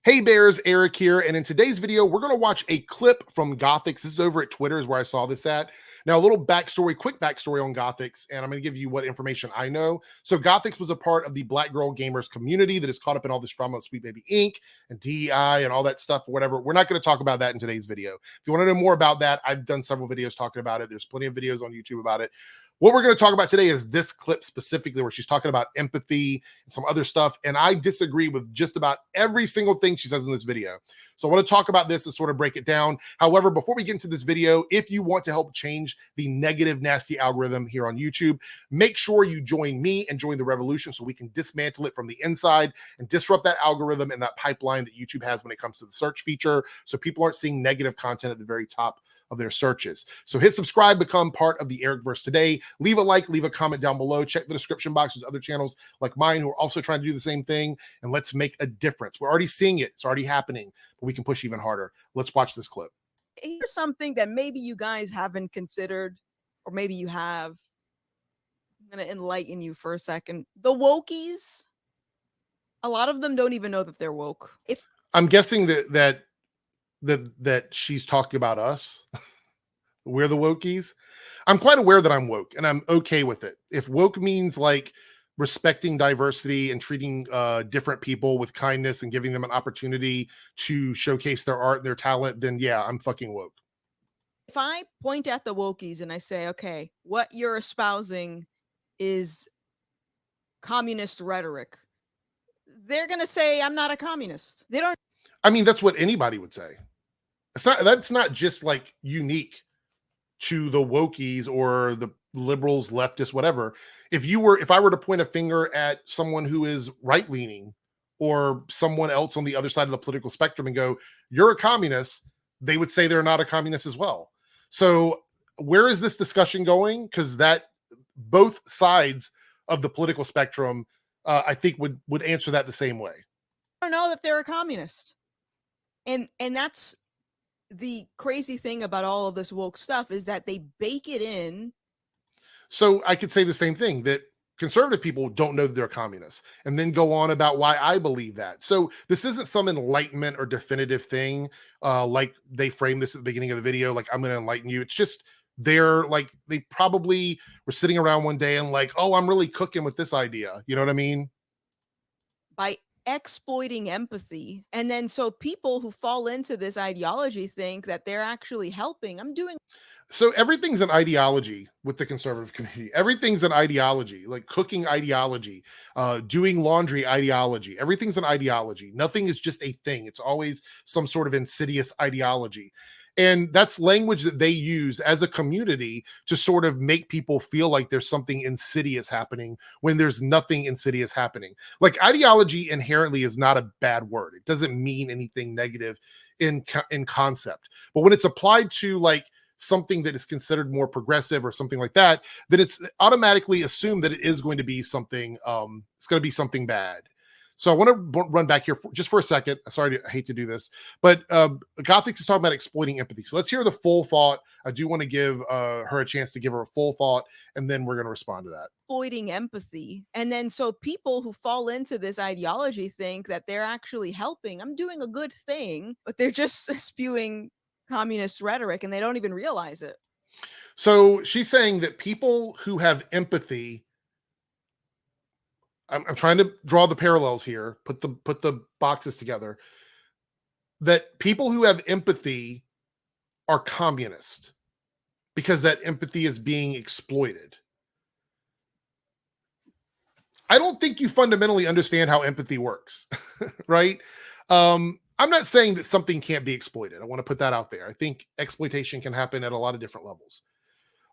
Hey Bears, Eric here, and in today's video, we're going to watch a clip from Gothix. This is over at Twitter is where I saw this at. Now, a little backstory, quick backstory on Gothix, and I'm going to give you what information I know. So Gothix was a part of the Black Girl Gamers community that is caught up in all this drama of Sweet Baby Inc. and DEI and all that stuff, or whatever. We're not going to talk about that in today's video. If you want to know more about that, I've done several videos talking about it. There's plenty of videos on YouTube about it. What we're going to talk about today is this clip specifically where she's talking about empathy and some other stuff. And I disagree with just about every single thing she says in this video. So I want to talk about this and sort of break it down. However, before we get into this video, if you want to help change the negative, nasty algorithm here on YouTube, make sure you join me and join the revolution so we can dismantle it from the inside and disrupt that algorithm and that pipeline that YouTube has when it comes to the search feature. So people aren't seeing negative content at the very top of their searches. So hit subscribe, become part of the Ericverse today. Leave a like, leave a comment down below. Check the description box. There's other channels like mine who are also trying to do the same thing. And let's make a difference. We're already seeing it. It's already happening, but we can push even harder. Let's watch this clip. Here's something that maybe you guys haven't considered, or maybe you have. I'm going to enlighten you for a second. The wokies, a lot of them don't even know that they're woke. I'm guessing that she's talking about us. We're the wokies. I'm quite aware that I'm woke and I'm okay with it. If woke means like respecting diversity and treating different people with kindness and giving them an opportunity to showcase their art and their talent, then yeah, I'm fucking woke. If I point at the wokies and I say, okay, what you're espousing is communist rhetoric, they're going to say, I'm not a communist. They don't. I mean, that's what anybody would say. That's not just like unique to the wokies or the liberals, leftists, whatever. If I were to point a finger at someone who is right-leaning or someone else on the other side of the political spectrum and go, you're a communist, they would say they're not a communist as well. So where is this discussion going? Because that both sides of the political spectrum, I think would answer that the same way. I don't know that they're a communist. And that's the crazy thing about all of this woke stuff is that they bake it in. So I could say the same thing, that conservative people don't know that they're communists and then go on about why I believe that. So this isn't some enlightenment or definitive thing like they framed this at the beginning of the video, like I'm going to enlighten you. It's just they're like, they probably were sitting around one day and like, oh, I'm really cooking with this idea. You know what I mean? By exploiting empathy. And then so people who fall into this ideology think that they're actually helping. So everything's an ideology with the conservative community. Everything's an ideology, like cooking ideology, doing laundry ideology. Everything's an ideology. Nothing is just a thing. It's always some sort of insidious ideology. And that's language that they use as a community to sort of make people feel like there's something insidious happening when there's nothing insidious happening. Like ideology inherently is not a bad word. It doesn't mean anything negative in concept. But when it's applied to like something that is considered more progressive or something like that, then it's automatically assumed that it is going to be something, it's going to be something bad. So I want to run back here just for a second. Sorry, I hate to do this, but Gothix is talking about exploiting empathy. So let's hear the full thought. I do want to give her a chance to give her a full thought, and then we're going to respond to that. Exploiting empathy. And then so people who fall into this ideology think that they're actually helping. I'm doing a good thing, but they're just spewing communist rhetoric and they don't even realize it. So she's saying that people who have empathy, I'm trying to draw the parallels here, put the boxes together, that people who have empathy are communist because that empathy is being exploited. I don't think you fundamentally understand how empathy works, right? I'm not saying that something can't be exploited. I want to put that out there. I think exploitation can happen at a lot of different levels.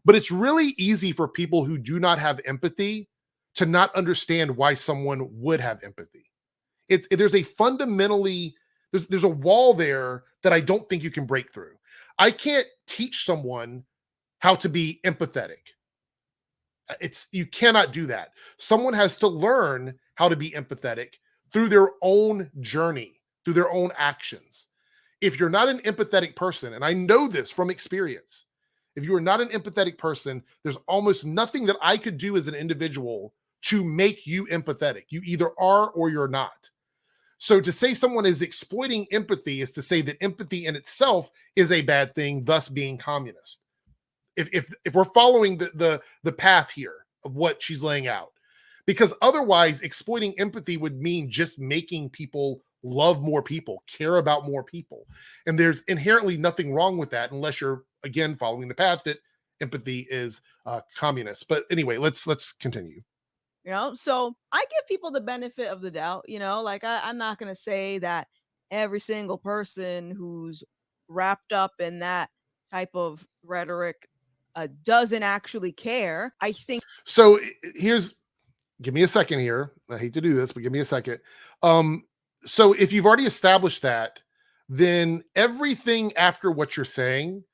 But it's really easy for people who do not have empathy to not understand why someone would have empathy. There's a fundamentally, there's a wall there that I don't think you can break through. I can't teach someone how to be empathetic. You cannot do that. Someone has to learn how to be empathetic through their own journey, through their own actions. If you're not an empathetic person, and I know this from experience, if you are not an empathetic person, there's almost nothing that I could do as an individual to make you empathetic. You either are or you're not. So to say someone is exploiting empathy is to say that empathy in itself is a bad thing, thus being communist. If we're following the path here of what she's laying out, because otherwise exploiting empathy would mean just making people love more people, care about more people, and there's inherently nothing wrong with that unless you're again following the path that empathy is communist. But anyway, let's continue. So I give people the benefit of the doubt, like I'm not going to say that every single person who's wrapped up in that type of rhetoric doesn't actually care. I think So here's, give me a second here. I hate to do this, but give me a second. Um, so if you've already established that, then everything after what you're saying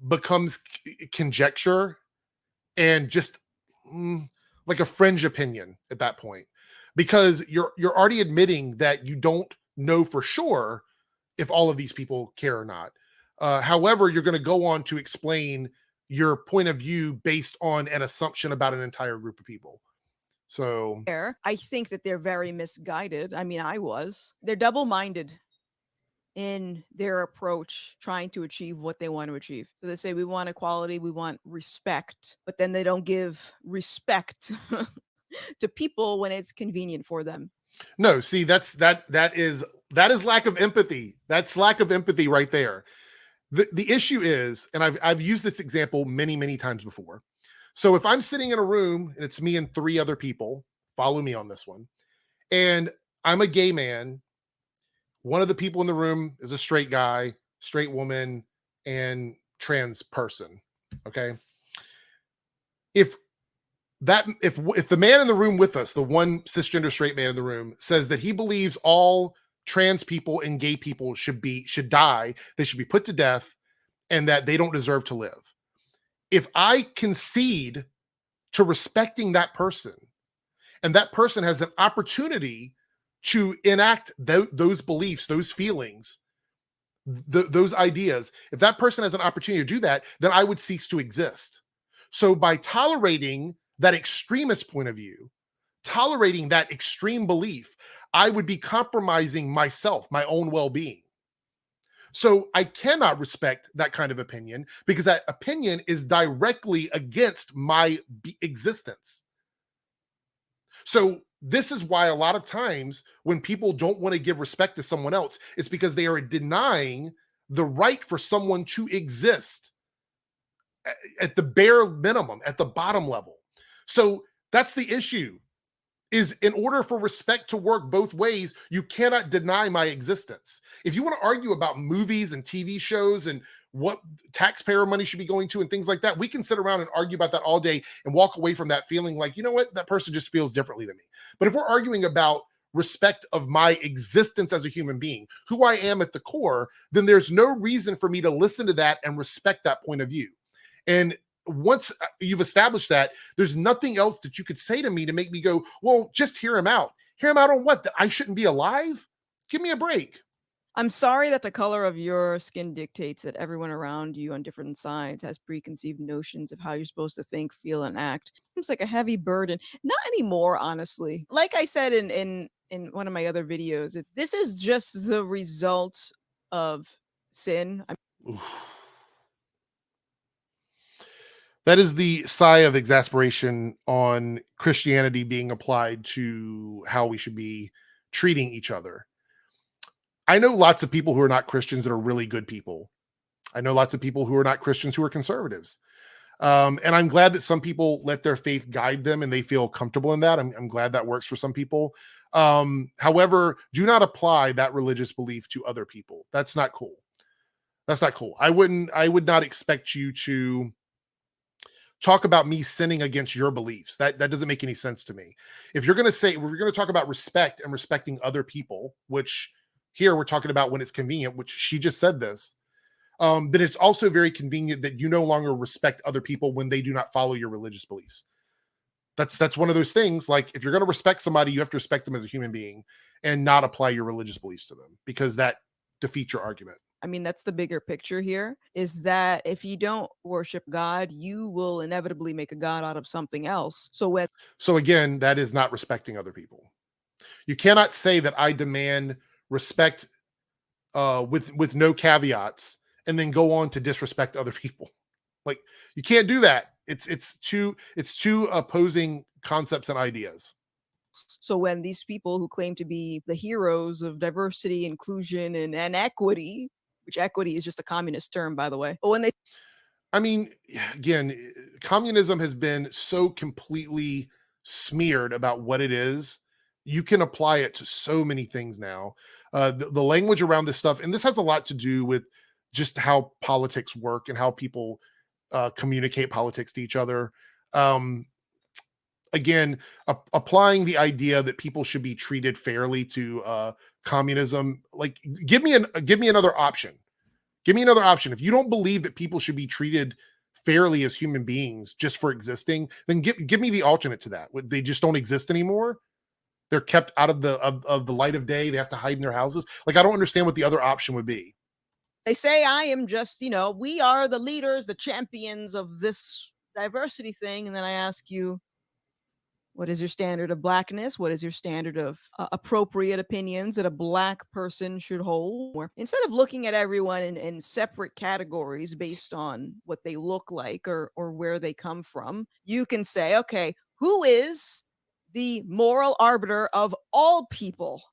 becomes conjecture and just like a fringe opinion at that point, because you're already admitting that you don't know for sure if all of these people care or not. However, you're going to go on to explain your point of view based on an assumption about an entire group of people. So I think that they're very misguided. I mean, they're double-minded in their approach trying to achieve what they want to achieve. So they say we want equality, we want respect, but then they don't give respect to people when it's convenient for them. no, see, that is lack of empathy. That's lack of empathy right there. The issue is, and I've used this example many times before. So if I'm sitting in a room and it's me and three other people, follow me on this one, and I'm a gay man, one of the people in the room is a straight guy, straight woman, and trans person. Okay. If if the man in the room with us, the one cisgender straight man in the room, says that he believes all trans people and gay people should die, they should be put to death, and that they don't deserve to live. If I concede to respecting that person, and that person has an opportunity to enact those beliefs, those feelings, those ideas, if that person has an opportunity to do that, then I would cease to exist. So by tolerating that extremist point of view, tolerating that extreme belief, I would be compromising myself, my own well-being. So I cannot respect that kind of opinion because that opinion is directly against my existence. So this is why a lot of times when people don't want to give respect to someone else, it's because they are denying the right for someone to exist at the bare minimum, at the bottom level. So that's the issue, is in order for respect to work both ways, you cannot deny my existence. If you want to argue about movies and TV shows and what taxpayer money should be going to and things like that, we can sit around and argue about that all day and walk away from that feeling like, you know what, that person just feels differently than me. But if we're arguing about respect of my existence as a human being, who I am at the core, then there's no reason for me to listen to that and respect that point of view. And once you've established that, there's nothing else that you could say to me to make me go, well, just hear him out. Hear him out on what? That I shouldn't be alive? Give me a break. I'm sorry that the color of your skin dictates that everyone around you on different sides has preconceived notions of how you're supposed to think, feel, and act. Seems like a heavy burden. Not anymore, honestly. Like I said in one of my other videos, this is just the result of sin. That is the sigh of exasperation on Christianity being applied to how we should be treating each other. I know lots of people who are not Christians that are really good people. I know lots of people who are not Christians who are conservatives. And I'm glad that some people let their faith guide them and they feel comfortable in that. I'm glad that works for some people. However, do not apply that religious belief to other people. That's not cool. That's not cool. I would not expect you to talk about me sinning against your beliefs. That doesn't make any sense to me. If you're going to say, we're going to talk about respect and respecting other people, which here we're talking about when it's convenient, which she just said this, then it's also very convenient that you no longer respect other people when they do not follow your religious beliefs. That's one of those things. Like, if you're going to respect somebody, you have to respect them as a human being and not apply your religious beliefs to them, because that defeats your argument. I mean, that's the bigger picture here, is that if you don't worship God, you will inevitably make a God out of something else. So again, that is not respecting other people. You cannot say that I demand respect with no caveats and then go on to disrespect other people. Like, you can't do that. It's two opposing concepts and ideas. So when these people who claim to be the heroes of diversity, inclusion, and equity, which equity is just a communist term, by the way, but when they I mean, again, communism has been so completely smeared about what it is. You can apply it to so many things now. The language around this stuff, and this has a lot to do with just how politics work and how people communicate politics to each other. Um, Again, applying the idea that people should be treated fairly to communism, like give me another option. Give me another option. If you don't believe that people should be treated fairly as human beings just for existing, then give me the alternate to that. They just don't exist anymore. They're kept out of the light of day. They have to hide in their houses. Like, I don't understand what the other option would be. say I am just, we are the leaders, the champions of this diversity thing, and then I ask you, what is your standard of blackness? What is your standard of appropriate opinions that a black person should hold? Or instead of looking at everyone in separate categories based on what they look like or where they come from, you can say, okay, who is the moral arbiter of all people?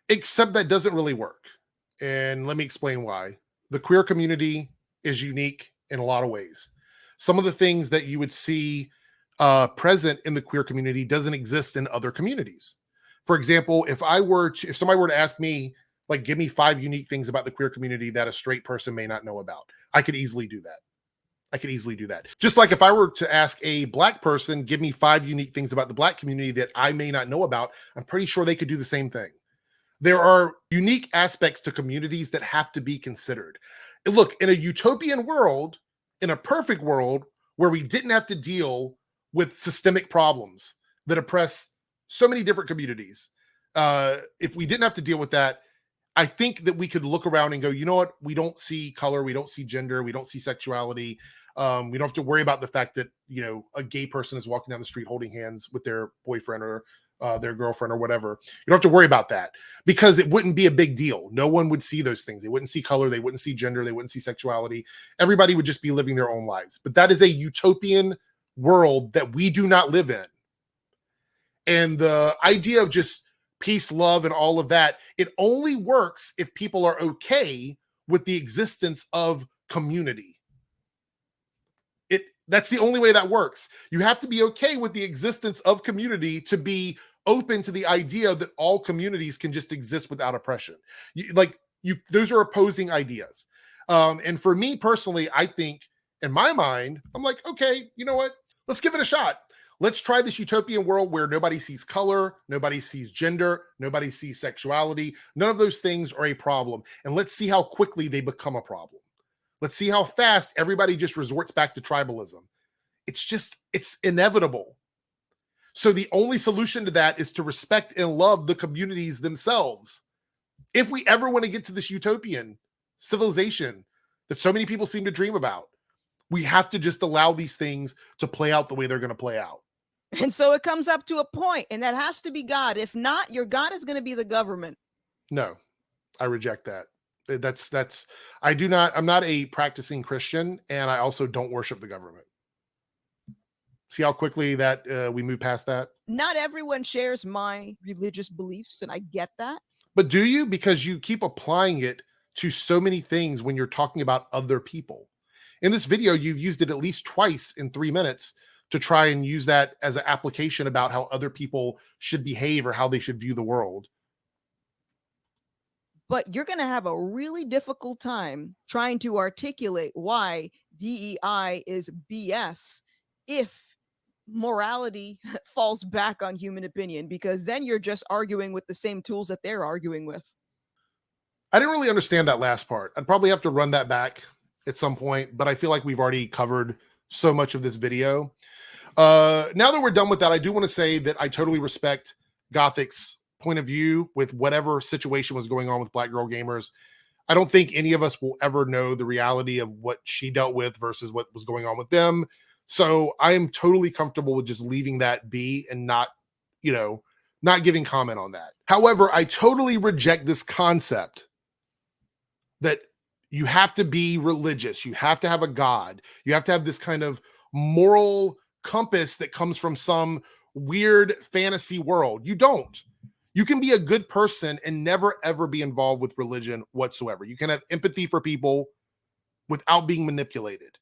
Except that doesn't really work. And let me explain why. The queer community is unique in a lot of ways. Some of the things that you would see present in the queer community doesn't exist in other communities. For example, if somebody were to ask me, like, give me 5 unique things about the queer community that a straight person may not know about, I could easily do that. I could easily do that. Just like if I were to ask a black person, give me 5 unique things about the black community that I may not know about, I'm pretty sure they could do the same thing. There are unique aspects to communities that have to be considered. And look, in a utopian world, in a perfect world where we didn't have to deal with systemic problems that oppress so many different communities, if we didn't have to deal with that, I think that we could look around and go, you know what? We don't see color, we don't see gender, we don't see sexuality. We don't have to worry about the fact that, a gay person is walking down the street holding hands with their boyfriend or their girlfriend or whatever. You don't have to worry about that because it wouldn't be a big deal. No one would see those things. They wouldn't see color. They wouldn't see gender. They wouldn't see sexuality. Everybody would just be living their own lives. But that is a utopian world that we do not live in. And the idea of just peace, love, and all of that, it only works if people are okay with the existence of community. That's the only way that works. You have to be okay with the existence of community to be open to the idea that all communities can just exist without oppression. Those are opposing ideas. And for me personally, I think in my mind, I'm like, okay, you know what? Let's give it a shot. Let's try this utopian world where nobody sees color, nobody sees gender, nobody sees sexuality. None of those things are a problem. And let's see how quickly they become a problem. Let's see how fast everybody just resorts back to tribalism. It's inevitable. So the only solution to that is to respect and love the communities themselves. If we ever want to get to this utopian civilization that so many people seem to dream about, we have to just allow these things to play out the way they're going to play out. And so it comes up to a point, and that has to be God. If not, your God is going to be the government. No, I reject that. I'm not a practicing Christian, and I also don't worship the government. See how quickly that we move past that? Not everyone shares my religious beliefs, and I get that. But do you? Because you keep applying it to so many things when you're talking about other people. In this video, you've used it at least twice in 3 minutes to try and use that as an application about how other people should behave or how they should view the world. But you're going to have a really difficult time trying to articulate why DEI is BS if morality falls back on human opinion, because then you're just arguing with the same tools that they're arguing with. I didn't really understand that last part. I'd probably have to run that back at some point, but I feel like we've already covered so much of this video. Now that we're done with that, I do want to say that I totally respect Gothix's point of view with whatever situation was going on with Black Girl Gamers. I don't think any of us will ever know the reality of what she dealt with versus what was going on with them. So I am totally comfortable with just leaving that be and not, not giving comment on that. However, I totally reject this concept that you have to be religious, you have to have a God, you have to have this kind of moral compass that comes from some weird fantasy world. You don't. You can be a good person and never ever be involved with religion whatsoever. You can have empathy for people without being manipulated.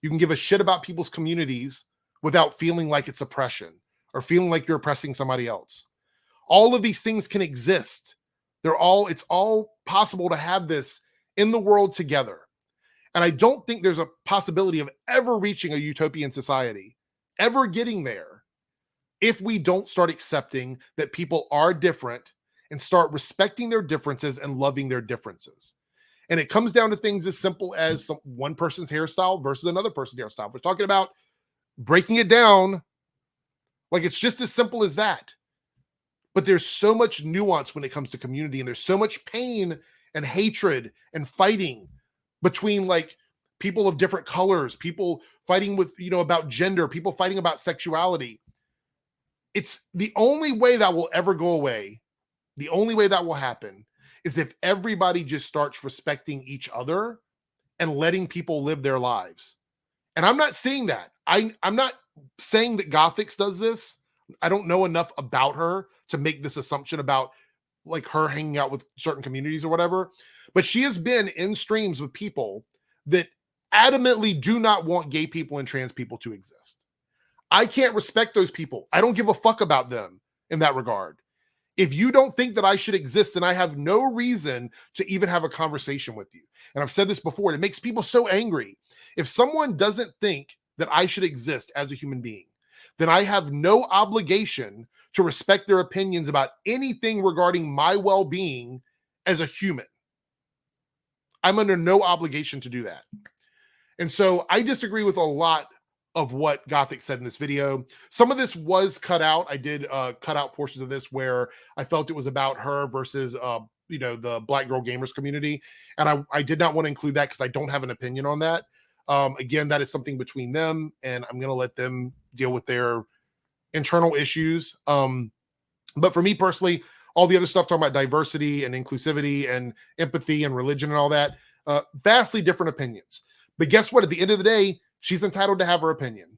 You can give a shit about people's communities without feeling like it's oppression or feeling like you're oppressing somebody else. All of these things can exist. It's all possible to have this in the world together. And I don't think there's a possibility of ever reaching a utopian society, ever getting there, if we don't start accepting that people are different and start respecting their differences and loving their differences. And it comes down to things as simple as one person's hairstyle versus another person's hairstyle. We're talking about breaking it down, like it's just as simple as that. But there's so much nuance when it comes to community, and there's so much pain and hatred and fighting between like people of different colors, people fighting with, about gender, people fighting about sexuality. It's the only way that will ever go away. The only way that will happen is if everybody just starts respecting each other and letting people live their lives. And I'm not saying that. I'm not saying that Gothix does this. I don't know enough about her to make this assumption about like her hanging out with certain communities or whatever. But she has been in streams with people that adamantly do not want gay people and trans people to exist. I can't respect those people. I don't give a fuck about them in that regard. If you don't think that I should exist, then I have no reason to even have a conversation with you. And I've said this before, it makes people so angry. If someone doesn't think that I should exist as a human being, then I have no obligation to respect their opinions about anything regarding my well-being as a human. I'm under no obligation to do that. And so I disagree with a lot of what Gothix said in this video. Some of this was cut out. I did cut out portions of this where I felt it was about her versus the Black girl gamers community. And I did not want to include that because I don't have an opinion on that. Again, that is something between them, and I'm going to let them deal with their internal issues. But for me personally, all the other stuff talking about diversity and inclusivity and empathy and religion and all that, vastly different opinions. But guess what? At the end of the day, she's entitled to have her opinion.